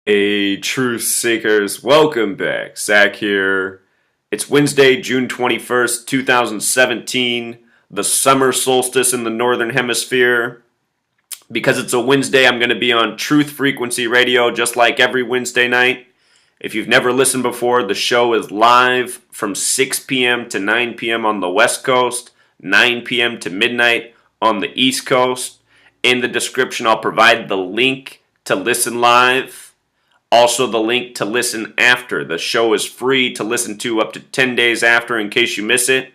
Hey, truth seekers, welcome back. Zach here. It's Wednesday, June 21st, 2017, the summer solstice in the northern hemisphere. Because it's a Wednesday, I'm going to be on Truth Frequency Radio just like every Wednesday night. If you've never listened before, the show is live from 6 p.m. to 9 p.m. on the West Coast, 9 p.m. to midnight on the East Coast. In the description, I'll provide the link to listen live. Also, the link to listen after. The show is free to listen to up to 10 days after in case you miss it.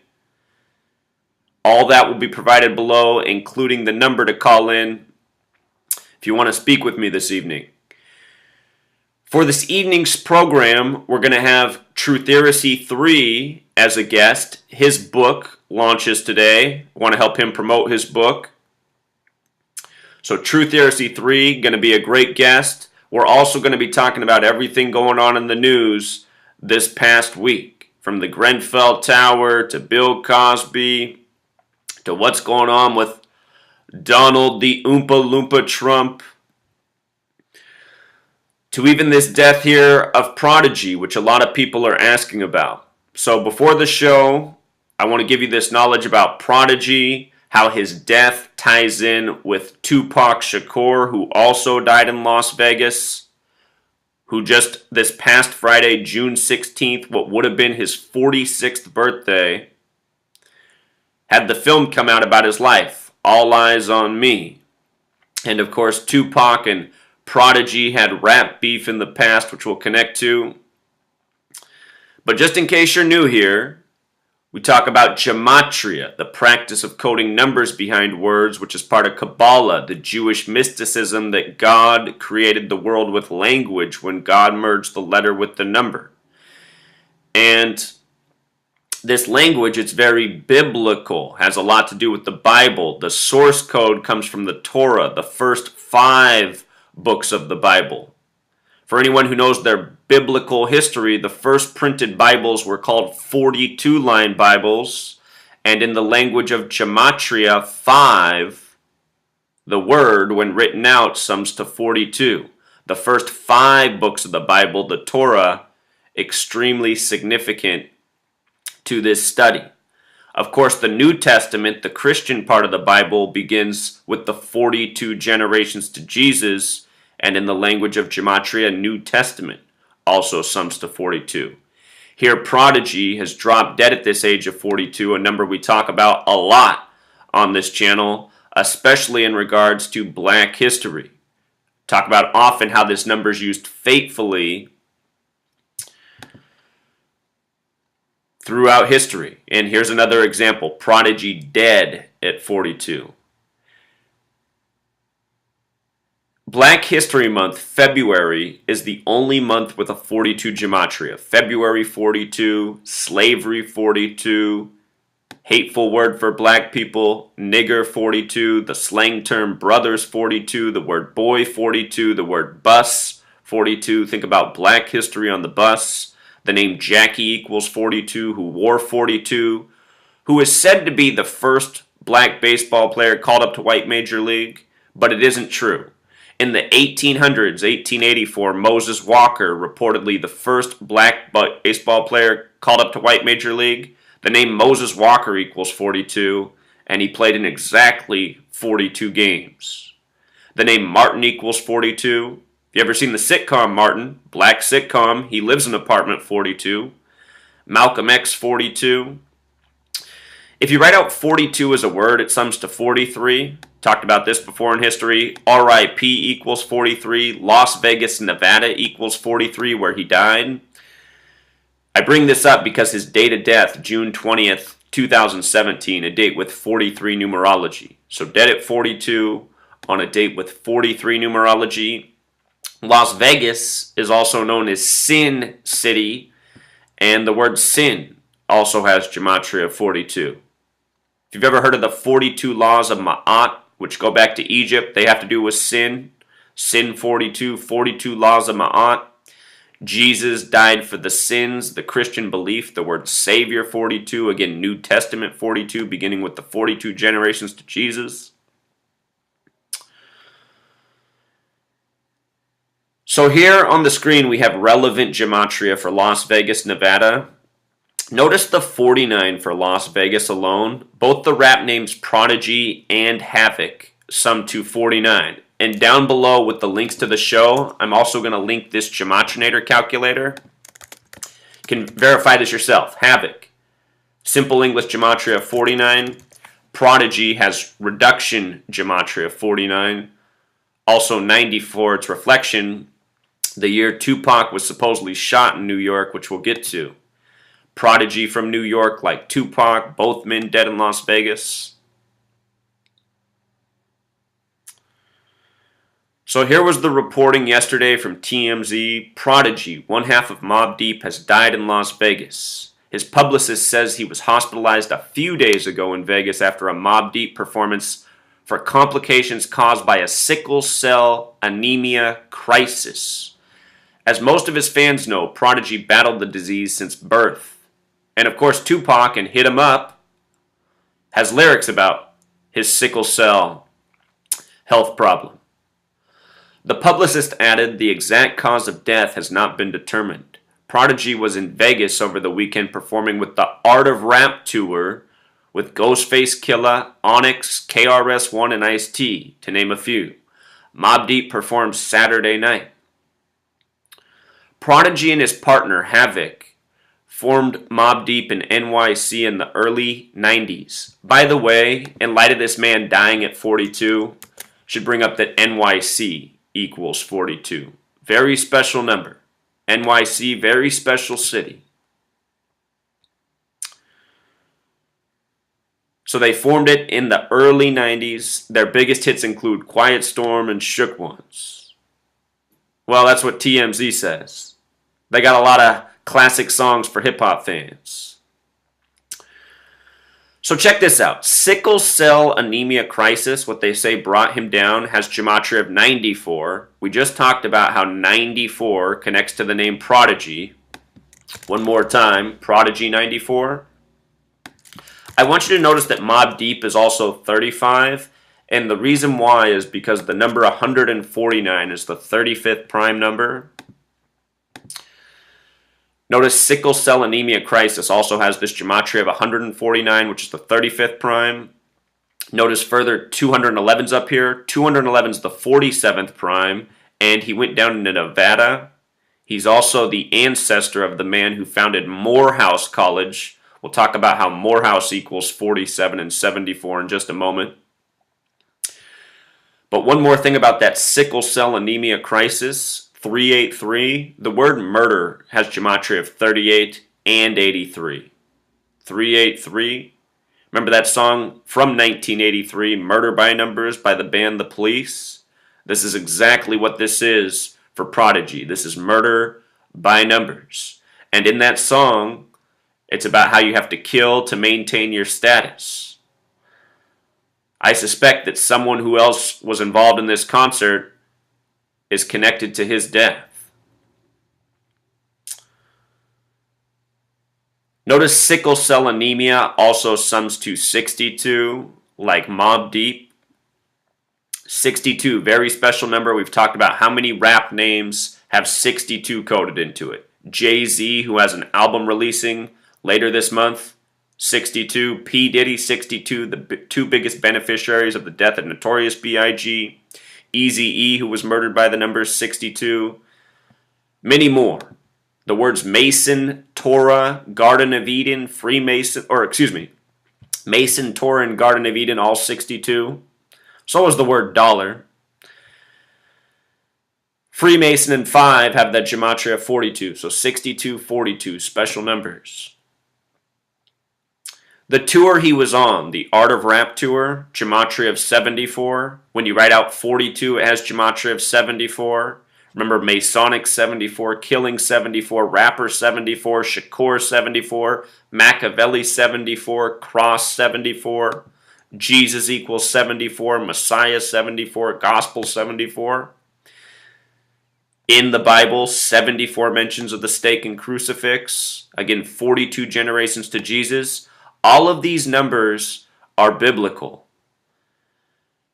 All that will be provided below, including the number to call in if you want to speak with me this evening. For this evening's program, we're going to have Trutheresy 3 as a guest. His book launches today. I want to help him promote his book. So Trutheresy 3, going to be a great guest. We're also going to be talking about everything going on in the news this past week, from the Grenfell Tower to Bill Cosby to what's going on with Donald the Oompa Loompa Trump to even this death here of Prodigy, which a lot of people are asking about. So before the show, I want to give you this knowledge about Prodigy, how his death ties in with 2pac Shakur, who also died in Las Vegas, who just this past Friday, June 16th, what would have been his 46th birthday, had the film come out about his life, All Eyes on Me. And of course, 2pac and Prodigy had rap beef in the past, which we'll connect to. But just in case you're new here, we talk about gematria, the practice of coding numbers behind words, which is part of Kabbalah, the Jewish mysticism that God created the world with language when God merged the letter with the number. And this language, it's very biblical, has a lot to do with the Bible. The source code comes from the Torah, the first 5 books of the Bible. For anyone who knows their biblical history, the first printed Bibles were called 42-line Bibles, and in the language of gematria, 5, the word, when written out, sums to 42. The first 5 books of the Bible, the Torah, extremely significant to this study. Of course, the New Testament, the Christian part of the Bible, begins with the 42 generations to Jesus, and in the language of gematria, New Testament also sums to 42. Here, Prodigy has dropped dead at this age of 42, a number we talk about a lot on this channel, especially in regards to black history. Talk about often how this number is used fatefully throughout history. And here's another example, Prodigy dead at 42. Black History Month, February, is the only month with a 42 gematria. February 42, slavery 42, hateful word for black people, nigger 42, the slang term brothers 42, the word boy 42, the word bus 42. Think about black history on the bus. The name Jackie equals 42, who wore 42, who is said to be the first black baseball player called up to white major league, but it isn't true. In the 1800s, 1884, Moses Walker, reportedly the first black baseball player called up to white major league. The name Moses Walker equals 42, and he played in exactly 42 games. The name Martin equals 42. If you ever seen the sitcom Martin, black sitcom, he lives in apartment 42. Malcolm X 42. If you write out 42 as a word, it sums to 43. Talked about this before in history. RIP equals 43. Las Vegas, Nevada equals 43, where he died. I bring this up because his date of death, June 20th, 2017, a date with 43 numerology. So dead at 42 on a date with 43 numerology. Las Vegas is also known as Sin City, and the word sin also has gematria of 42. If you've ever heard of the 42 laws of Ma'at, which go back to Egypt, they have to do with sin. Sin 42, 42 laws of Ma'at. Jesus died for the sins, the Christian belief, the word Savior 42, again, New Testament 42, beginning with the 42 generations to Jesus. So here on the screen we have relevant gematria for Las Vegas, Nevada. Notice the 49 for Las Vegas alone. Both the rap names Prodigy and Havoc sum to 49. And down below with the links to the show, I'm also going to link this gematrinator calculator. You can verify this yourself. Havoc, simple English gematria 49. Prodigy has reduction gematria 49. Also 94, its reflection. The year 2Pac was supposedly shot in New York, which we'll get to. Prodigy from New York, like 2Pac, both men dead in Las Vegas. So here was the reporting yesterday from TMZ. Prodigy, one half of Mobb Deep, has died in Las Vegas. His publicist says he was hospitalized a few days ago in Vegas after a Mobb Deep performance for complications caused by a sickle cell anemia crisis. As most of his fans know, Prodigy battled the disease since birth. And of course, 2Pac and Hit 'Em Up has lyrics about his sickle cell health problem. The publicist added the exact cause of death has not been determined. Prodigy was in Vegas over the weekend performing with the Art of Rap tour with Ghostface Killah, Onyx, KRS-One, and Ice-T, to name a few. Mobb Deep performed Saturday night. Prodigy and his partner, Havoc, formed Mobb Deep in NYC in the early 90s. By the way, in light of this man dying at 42, should bring up that NYC equals 42. Very special number. NYC, very special city. So they formed it in the early 90s. Their biggest hits include Quiet Storm and Shook Ones. Well, that's what TMZ says. They got a lot of classic songs for hip-hop fans. So check this out. Sickle cell anemia crisis, what they say brought him down, has gematria of 94. We just talked about how 94 connects to the name Prodigy. One more time, Prodigy 94. I want you to notice that Mobb Deep is also 35, and the reason why is because the number 149 is the 35th prime number. Notice sickle cell anemia crisis also has this gematria of 149, which is the 35th prime. Notice further 211's up here. 211's the 47th prime, and he went down into Nevada. He's also the ancestor of the man who founded Morehouse College. We'll talk about how Morehouse equals 47 and 74 in just a moment. But one more thing about that sickle cell anemia crisis. 383, the word murder has gematria of 38 and 83. 383. Remember that song from 1983, Murder by Numbers by the band The Police? This is exactly what this is for Prodigy. This is Murder by Numbers. And in that song, it's about how you have to kill to maintain your status. I suspect that someone who else was involved in this concert is connected to his death. Notice sickle cell anemia also sums to 62, like Mobb Deep. 62, very special number. We've talked about how many rap names have 62 coded into it. Jay-Z, who has an album releasing later this month, 62. P. Diddy, 62, the two biggest beneficiaries of the death of Notorious B.I.G. Eazy-E, who was murdered by the number 62. Many more. The words Mason, Torah, Garden of Eden, Mason, Torah, and Garden of Eden, all 62. So is the word dollar. Freemason and 5 have that gematria of 42. So 62, 42, special numbers. The tour he was on, the Art of Rap tour, gematria of 74. When you write out 42, it has gematria of 74. Remember Masonic 74, Killing 74, Rapper 74, Shakur 74, Machiavelli 74, Cross 74, Jesus equals 74, Messiah 74, Gospel 74. In the Bible, 74 mentions of the stake and crucifix. Again, 42 generations to Jesus. All of these numbers are biblical.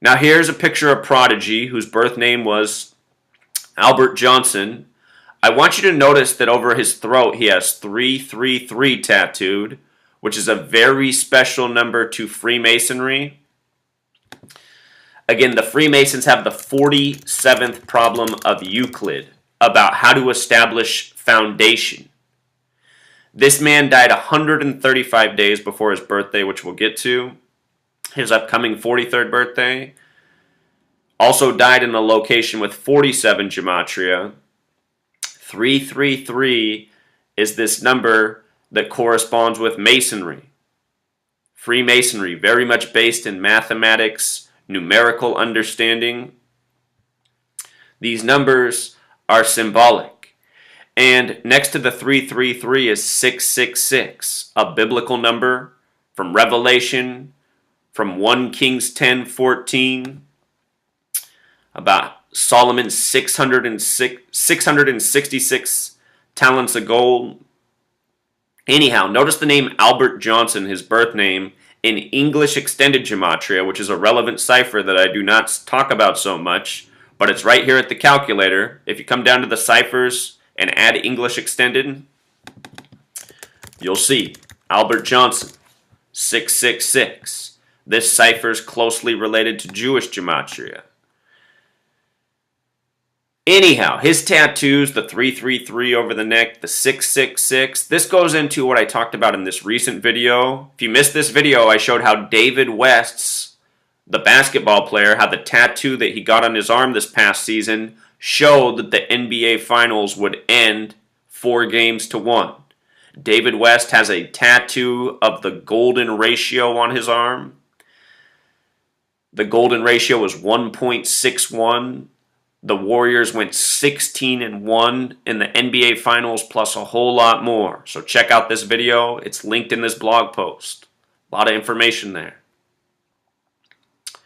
Now here's a picture of Prodigy, whose birth name was Albert Johnson. I want you to notice that over his throat he has 333 tattooed, which is a very special number to Freemasonry. Again, the Freemasons have the 47th problem of Euclid about how to establish foundation. This man died 135 days before his birthday, which we'll get to. His upcoming 43rd birthday. Also died in a location with 47 gematria. 333 is this number that corresponds with Masonry. Freemasonry, very much based in mathematics, numerical understanding. These numbers are symbolic. And next to the 333 is 666, a biblical number from Revelation, from 1 Kings 10:14, about Solomon's 666 talents of gold. Anyhow, notice the name Albert Johnson, his birth name, in English Extended Gematria, which is a relevant cipher that I do not talk about so much, but it's right here at the calculator. If you come down to the ciphers and add English Extended, you'll see Albert Johnson, 666. This cipher is closely related to Jewish Gematria. Anyhow, his tattoos, the 333 over the neck, the 666, this goes into what I talked about in this recent video. If you missed this video, I showed how David West's, the basketball player, how the tattoo that he got on his arm this past season showed that the NBA Finals would end 4-1. David West has a tattoo of the golden ratio on his arm. The golden ratio is 1.61. The Warriors went 16-1 in the NBA Finals plus a whole lot more. So check out this video. It's linked in this blog post. A lot of information there. A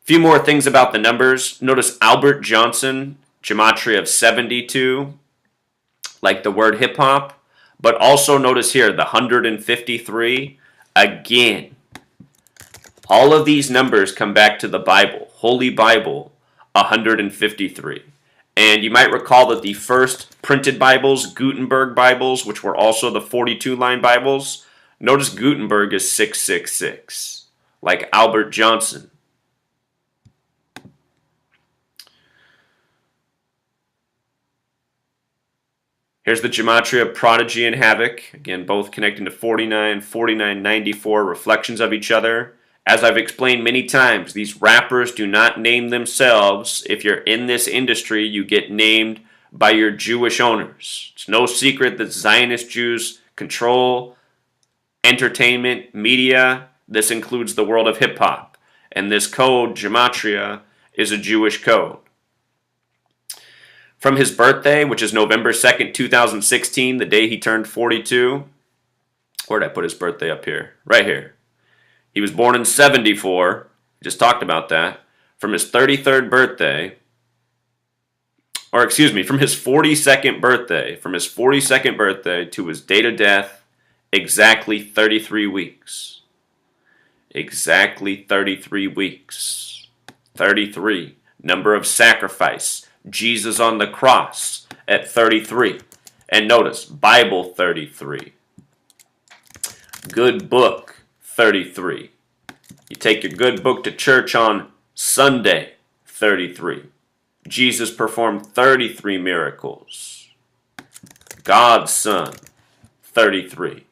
few more things about the numbers. Notice Albert Johnson, gematria of 72, like the word hip hop. But also notice here the 153. Again, all of these numbers come back to the Bible, Holy Bible. 153. And you might recall that the first printed Bibles, Gutenberg Bibles, which were also the 42-line Bibles, notice Gutenberg is 666, like Albert Johnson. Here's the gematria of Prodigy and Havoc, again both connecting to 49, 49, 94, reflections of each other. As I've explained many times, these rappers do not name themselves. If you're in this industry, you get named by your Jewish owners. It's no secret that Zionist Jews control entertainment, media. This includes the world of hip-hop. And this code, gematria, is a Jewish code. From his birthday, which is November 2nd, 2016, the day he turned 42. Where did I put his birthday up here? Right here. He was born in 74, just talked about that. From his 33rd birthday, or excuse me, from his 42nd birthday to his date of death, exactly 33 weeks. Exactly 33 weeks. 33. Number of sacrifice. Jesus on the cross at 33. And notice, Bible 33. Good book. 33. You take your good book to church on Sunday, 33. Jesus performed 33 miracles. God's Son, 33.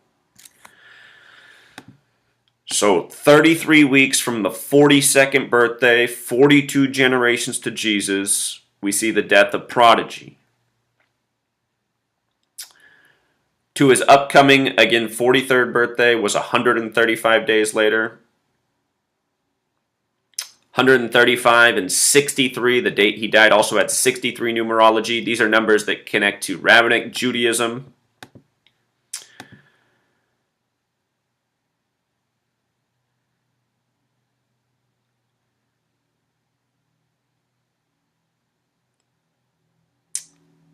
So 33 weeks from the 42nd birthday, 42 generations to Jesus, we see the death of Prodigy. To his upcoming, again, 43rd birthday was 135 days later. 135 and 63, the date he died, also had 63 numerology. These are numbers that connect to Rabbinic Judaism.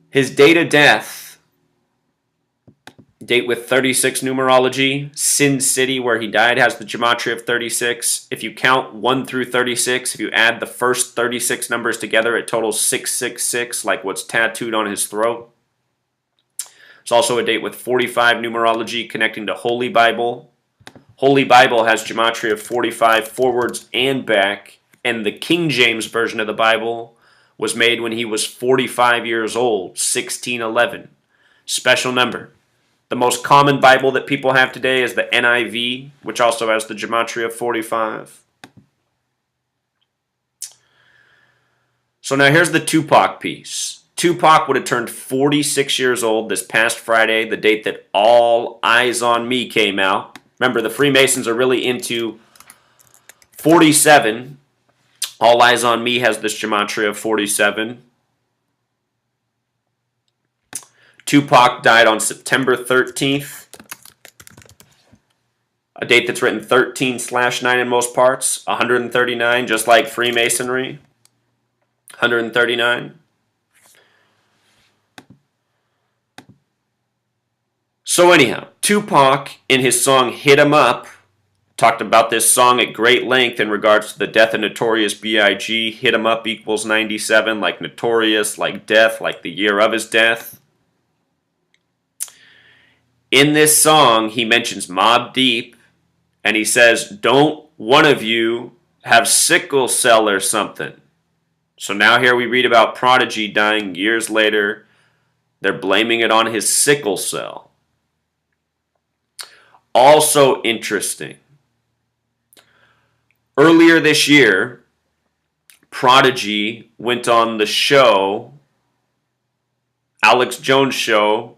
His date of death, Date with 36 numerology. Sin City, where he died, has the gematria of 36. If you count 1 through 36, if you add the first 36 numbers together, it totals 666, like what's tattooed on his throat. There's also a date with 45 numerology connecting to Holy Bible. Holy Bible has gematria of 45 forwards and back, and the King James version of the Bible was made when he was 45 years old, 1611. Special number. The most common Bible that people have today is the NIV, which also has the gematria of 45. So now here's the 2pac piece. 2pac would have turned 46 years old this past Friday, the date that All Eyes on Me came out. Remember, the Freemasons are really into 47. All Eyes on Me has this gematria of 47. 2pac died on September 13th, a date that's written 13/9 in most parts, 139, just like Freemasonry, 139. So anyhow, 2pac in his song Hit 'Em Up talked about this song at great length in regards to the death of Notorious B.I.G. Hit 'Em Up equals 97, like Notorious, like death, like the year of his death. In this song, he mentions Mobb Deep, and he says, don't one of you have sickle cell or something? So now here we read about Prodigy dying years later. They're blaming it on his sickle cell. Also interesting. Earlier this year, Prodigy went on the show, Alex Jones' show,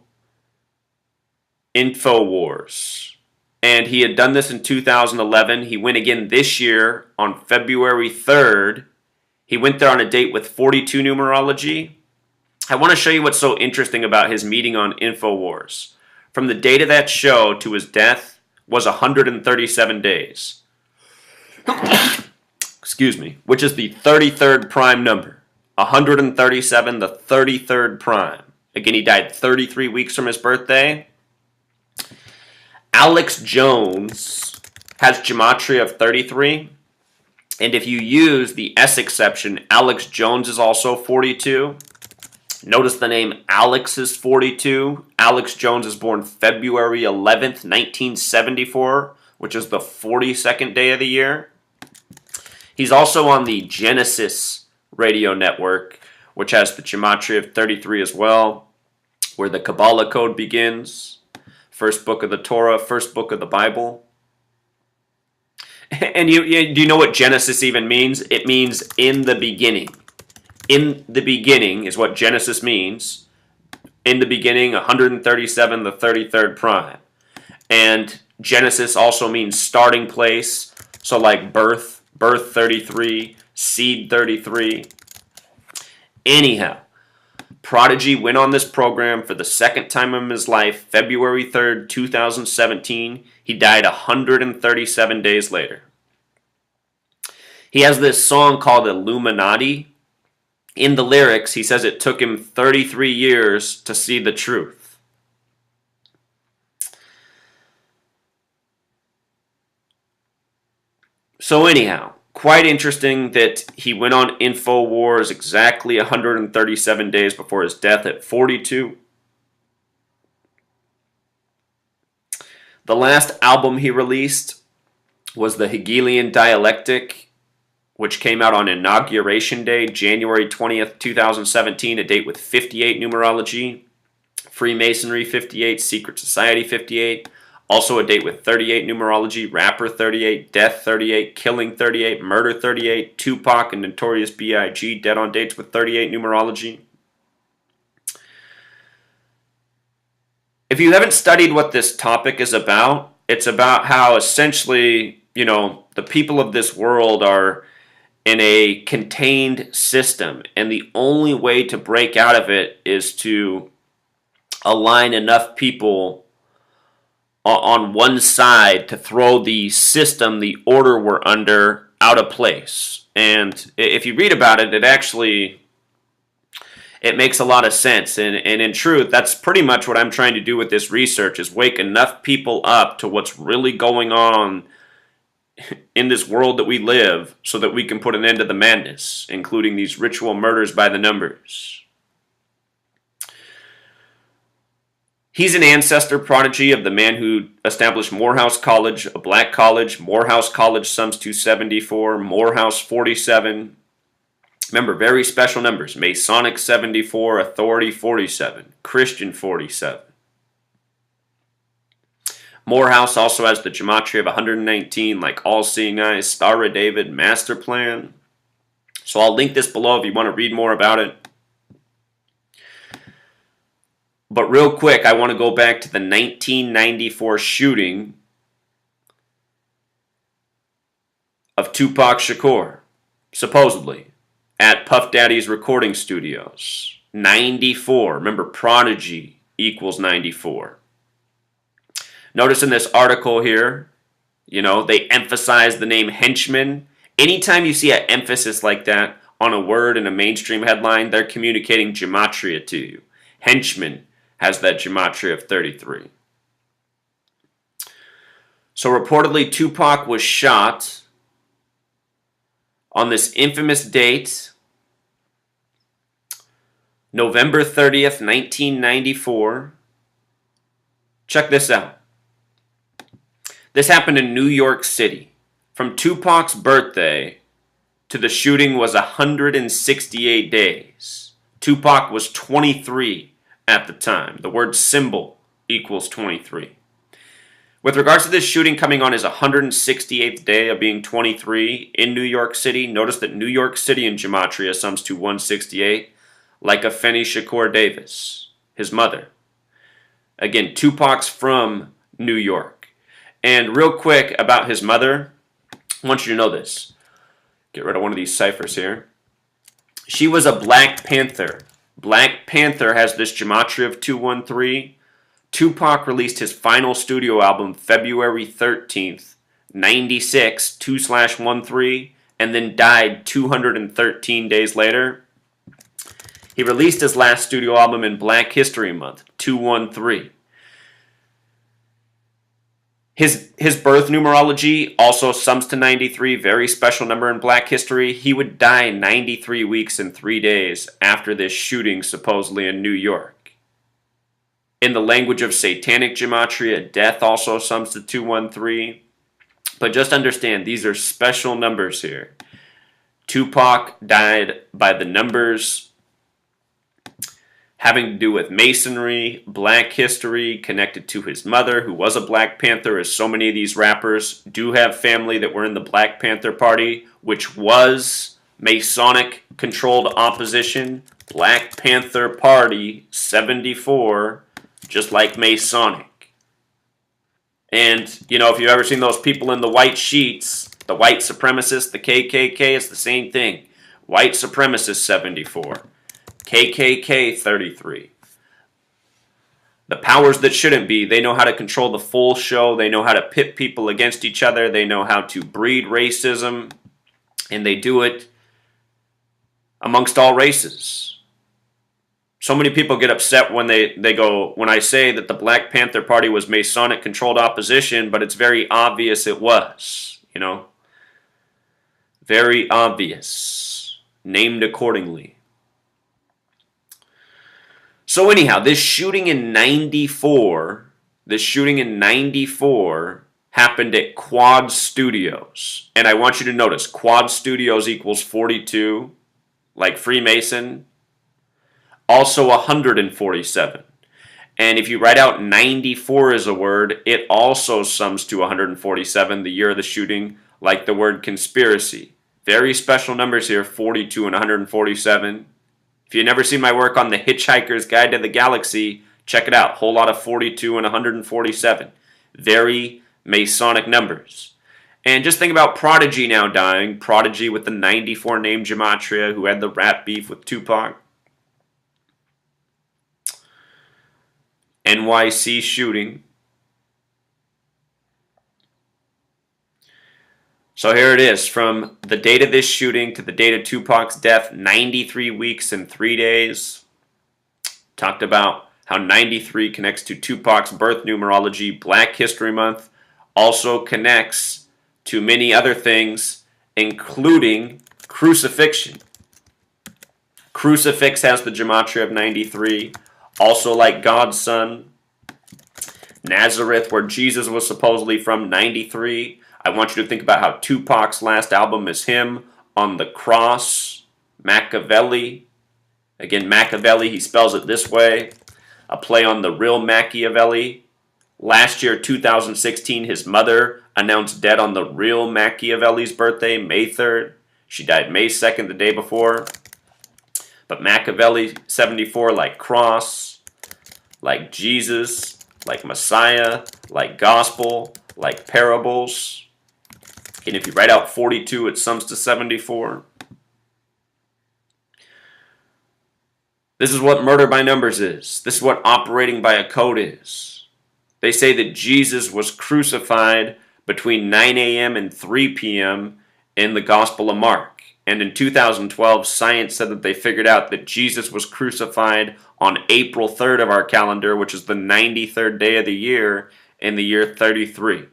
InfoWars. And he had done this in 2011. He went again this year on February 3rd. He went there on a date with 42 numerology. I want to show you what's so interesting about his meeting on InfoWars. From the date of that show to his death was 137 days. Excuse me, which is the 33rd prime number. 137, the 33rd prime. Again, he died 33 weeks from his birthday. Alex Jones has gematria of 33. And if you use the S exception, Alex Jones is also 42. Notice the name Alex is 42. Alex Jones is born February 11th, 1974, which is the 42nd day of the year. He's also on the Genesis radio network, which has the gematria of 33 as well, where the Kabbalah code begins. First book of the Torah, first book of the Bible. And do you know what Genesis even means? It means in the beginning. In the beginning is what Genesis means. In the beginning, 137, the 33rd prime. And Genesis also means starting place. So like birth 33, seed 33. Anyhow, Prodigy went on this program for the second time in his life, February 3rd, 2017. He died 137 days later. He has this song called Illuminati. In the lyrics, he says it took him 33 years to see the truth. So anyhow, quite interesting that he went on InfoWars exactly 137 days before his death at 42. The last album he released was the Hegelian Dialectic, which came out on Inauguration Day, January 20th, 2017, a date with 58 numerology, Freemasonry 58, Secret Society 58, also a date with 38 numerology, Rapper 38, Death 38, Killing 38, Murder 38, 2pac and Notorious B.I.G. dead on dates with 38 numerology. If you haven't studied what this topic is about, it's about how essentially, the people of this world are in a contained system, and the only way to break out of it is to align enough people on one side to throw the system, the order we're under, out of place. And if you read about it, it it makes a lot of sense. And in truth, that's pretty much what I'm trying to do with this research, is wake enough people up to what's really going on in this world that we live so that we can put an end to the madness, including these ritual murders by the numbers. He's an ancestor prodigy of the man who established Morehouse College, a black college. Morehouse College sums to 74, Morehouse 47. Remember, very special numbers. Masonic 74, Authority 47, Christian 47. Morehouse also has the gematria of 119, like All-Seeing Eyes, Star of David, Master Plan. So I'll link this below if you want to read more about it. But real quick, I want to go back to the 1994 shooting of Tupac Shakur, supposedly, at Puff Daddy's recording studios. 94. Remember, Prodigy equals 94. Notice in this article here, they emphasize the name henchman. Anytime you see an emphasis like that on a word in a mainstream headline, they're communicating gematria to you. Henchman has that gematria of 33. So reportedly, Tupac was shot on this infamous date, November 30th, 1994. Check this out. This happened in New York City. From Tupac's birthday to the shooting was 168 days. Tupac was 23 at the time. The word symbol equals 23. With regards to this shooting coming on his 168th day of being 23 in New York City, notice that New York City in gematria sums to 168, like Afeni Shakur Davis, his mother. Again, Tupac's from New York. And real quick about his mother, I want you to know this. Get rid of one of these ciphers here. She was a Black Panther. Black Panther has this gematria of 213. Tupac released his final studio album February 13th, 96, 2/13, and then died 213 days later. He released his last studio album in Black History Month, 213. His birth numerology also sums to 93, very special number in Black history. He would die 93 weeks and 3 days after this shooting, supposedly in New York. In the language of satanic gematria, death also sums to 213. But just understand, these are special numbers here. Tupac died by the numbers having to do with Masonry, Black history, connected to his mother, who was a Black Panther, as so many of these rappers do have family that were in the Black Panther Party, which was Masonic-controlled opposition. Black Panther Party, 74, just like Masonic. And, if you've ever seen those people in the white sheets, the white supremacists, the KKK, it's the same thing. White supremacists, 74. KKK 33. The powers that shouldn't be, they know how to control the full show. They know how to pit people against each other. They know how to breed racism. And they do it amongst all races. So many people get upset when when I say that the Black Panther Party was Masonic controlled opposition, but it's very obvious it was, Very obvious. Named accordingly. So anyhow, this shooting in 94 happened at Quad Studios. And I want you to notice, Quad Studios equals 42, like Freemason. Also 147. And if you write out 94 as a word, it also sums to 147, the year of the shooting, like the word conspiracy. Very special numbers here, 42 and 147. If you've never seen my work on The Hitchhiker's Guide to the Galaxy, check it out. Whole lot of 42 and 147. Very Masonic numbers. And just think about Prodigy now dying. Prodigy with the 94 name gematria, who had the rap beef with Tupac. NYC shooting. So here it is, from the date of this shooting to the date of Tupac's death, 93 weeks and 3 days. Talked about how 93 connects to 2pac's birth numerology. Black History Month also connects to many other things, including crucifixion. Crucifix has the gematria of 93, also like God's Son. Nazareth, where Jesus was supposedly from, 93. I want you to think about how 2pac's last album is him on the cross. Machiavelli. Again, Machiavelli, he spells it this way. A play on the real Machiavelli. Last year, 2016, his mother announced dead on the real Machiavelli's birthday, May 3rd. She died May 2nd, the day before. But Machiavelli, 74, like cross, like Jesus, like Messiah, like gospel, like parables. And if you write out 42, it sums to 74. This is what murder by numbers is. This is what operating by a code is. They say that Jesus was crucified between 9 a.m. and 3 p.m. in the Gospel of Mark. And in 2012, science said that they figured out that Jesus was crucified on April 3rd of our calendar, which is the 93rd day of the year, in the year 33.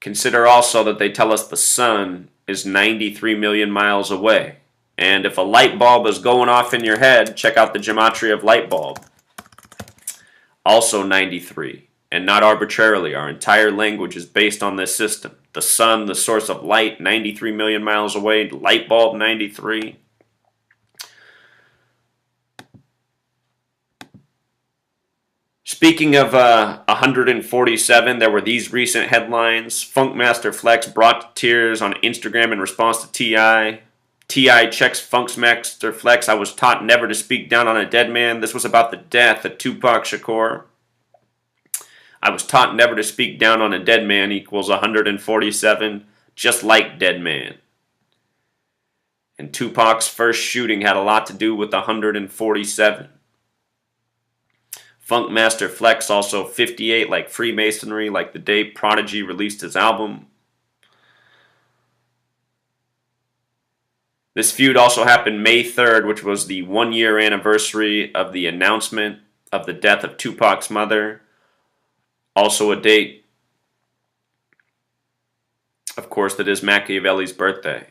Consider also that they tell us the sun is 93 million miles away. And if a light bulb is going off in your head, check out the gematria of light bulb. Also 93, and not arbitrarily. Our entire language is based on this system. The sun, the source of light, 93 million miles away. Light bulb, 93. Speaking of 147, there were these recent headlines. Funkmaster Flex brought to tears on Instagram in response to T.I. T.I. checks Funkmaster Flex. I was taught never to speak down on a dead man. This was about the death of 2pac Shakur. I was taught never to speak down on a dead man equals 147, just like dead man. And 2pac's first shooting had a lot to do with 147. Funkmaster Flex also 58, like Freemasonry, like the day Prodigy released his album. This feud also happened May 3rd, which was the 1-year anniversary of the announcement of the death of 2pac's mother. Also a date, of course, that is Machiavelli's birthday.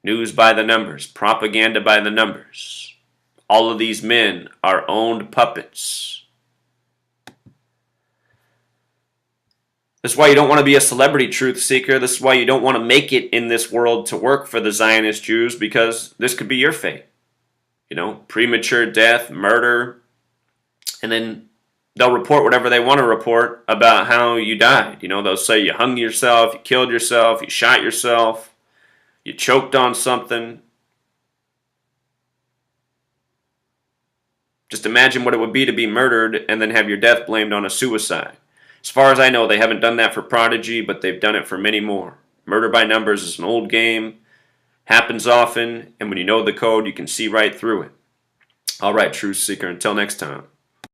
News by the numbers, propaganda by the numbers. All of these men are owned puppets. This is why you don't want to be a celebrity truth seeker. This is why you don't want to make it in this world to work for the Zionist Jews, because this could be your fate. You know, premature death, murder, and then they'll report whatever they want to report about how you died. You know, they'll say you hung yourself, you killed yourself, you shot yourself, you choked on something. Just imagine what it would be to be murdered and then have your death blamed on a suicide. As far as I know, they haven't done that for Prodigy, but they've done it for many more. Murder by numbers is an old game, happens often, and when you know the code, you can see right through it. All right, Truth Seeker, until next time.